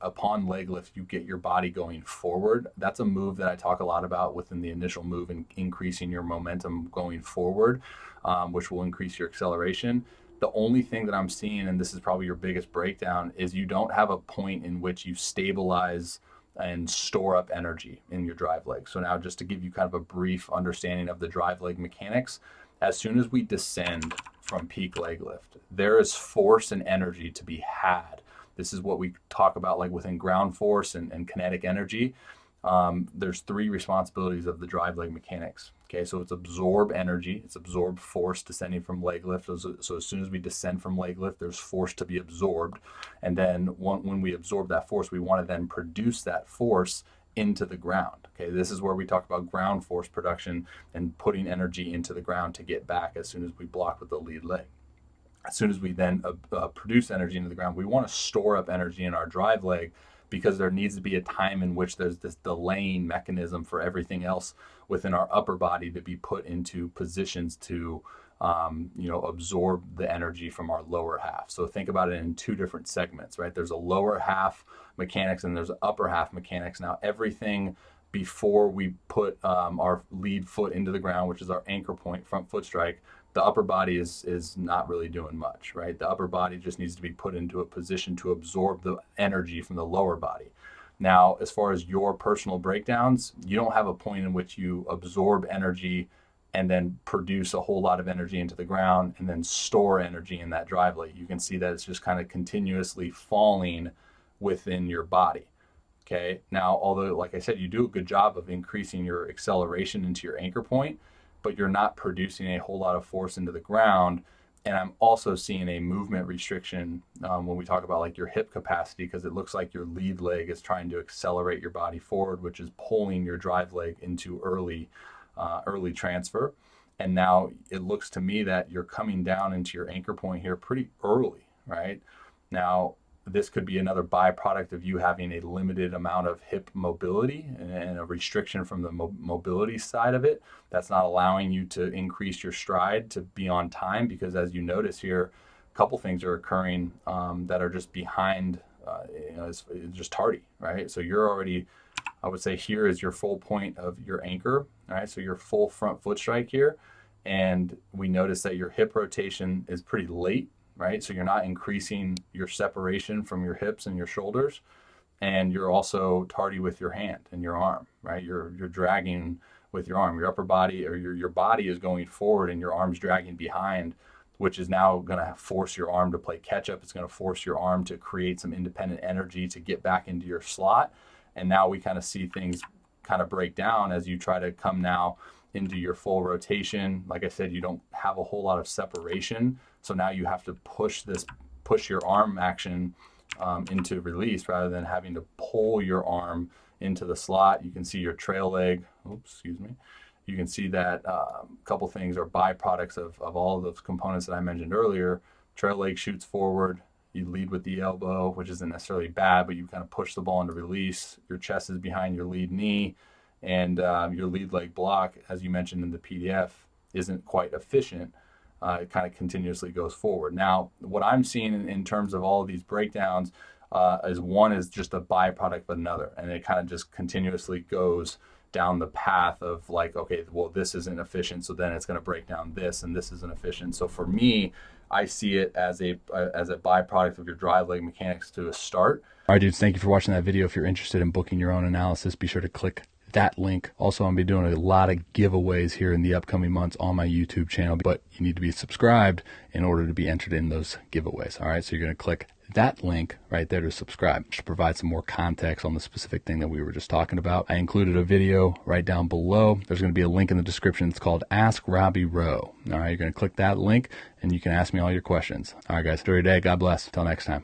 upon leg lift, you get your body going forward. That's a move that I talk a lot about within the initial move and increasing your momentum going forward, which will increase your acceleration. The only thing that I'm seeing, and this is probably your biggest breakdown, is you don't have a point in which you stabilize and store up energy in your drive leg. So now, just to give you kind of a brief understanding of the drive leg mechanics, as soon as we descend from peak leg lift, there is force and energy to be had. This is what we talk about like within ground force and kinetic energy. There's three responsibilities of the drive leg mechanics. Okay, so it's absorb energy, it's absorb force descending from leg lift. So as soon as we descend from leg lift, there's force to be absorbed. And then when we absorb that force, we want to then produce that force into the ground. Okay, this is where we talk about ground force production and putting energy into the ground to get back as soon as we block with the lead leg. As soon as we then produce energy into the ground, we want to store up energy in our drive leg, because there needs to be a time in which there's this delaying mechanism for everything else within our upper body to be put into positions to absorb the energy from our lower half. So think about it in two different segments, right? There's a lower half mechanics and there's upper half mechanics. Now, everything before we put our lead foot into the ground, which is our anchor point, front foot strike, the upper body is not really doing much, right? The upper body just needs to be put into a position to absorb the energy from the lower body. Now, as far as your personal breakdowns, you don't have a point in which you absorb energy and then produce a whole lot of energy into the ground and then store energy in that drive leg. You can see that it's just kind of continuously falling within your body. Okay. Now, although, like I said, you do a good job of increasing your acceleration into your anchor point, but you're not producing a whole lot of force into the ground. And I'm also seeing a movement restriction when we talk about like your hip capacity, because it looks like your lead leg is trying to accelerate your body forward, which is pulling your drive leg into early transfer. And now it looks to me that you're coming down into your anchor point here pretty early, right? Now, this could be another byproduct of you having a limited amount of hip mobility and a restriction from the mobility side of it. That's not allowing you to increase your stride to be on time, because as you notice here, a couple things are occurring that are just behind, it's just tardy, right? So you're already, I would say here is your full point of your anchor, all right? So your full front foot strike here. And we notice that your hip rotation is pretty late, right? So you're not increasing your separation from your hips and your shoulders, and you're also tardy with your hand and your arm, right? You're dragging with your arm. Your upper body, or your body is going forward and your arm's dragging behind, which is now going to force your arm to play catch up. It's going to force your arm to create some independent energy to get back into your slot. And now we kind of see things kind of break down as you try to come now into your full rotation. Like I said, you don't have a whole lot of separation. So now you have to push your arm action into release rather than having to pull your arm into the slot. You can see your trail leg. Oops, excuse me. You can see that a couple things are byproducts of all of those components that I mentioned earlier. Trail leg shoots forward. You lead with the elbow, which isn't necessarily bad, but you kind of push the ball into release. Your chest is behind your lead knee, and your lead leg block, as you mentioned in the PDF, isn't quite efficient. It kind of continuously goes forward. Now, what I'm seeing in terms of all of these breakdowns is one is just a byproduct of another, and it kind of just continuously goes down the path of like, okay, well, this isn't efficient, so then it's going to break down this, and this isn't efficient. So for me, I see it as a byproduct of your drive leg mechanics to a start. All right, dudes, thank you for watching that video. If you're interested in booking your own analysis, be sure to click that link. Also, I'm going to be doing a lot of giveaways here in the upcoming months on my YouTube channel, but you need to be subscribed in order to be entered in those giveaways. All right, so you're going to click that link right there to subscribe to provide some more context on the specific thing that we were just talking about. I included a video right down below. There's going to be a link in the description. It's called Ask Robby Rowe. All right, you're going to click that link and you can ask me all your questions. All right, guys, enjoy your day. God bless. Until next time.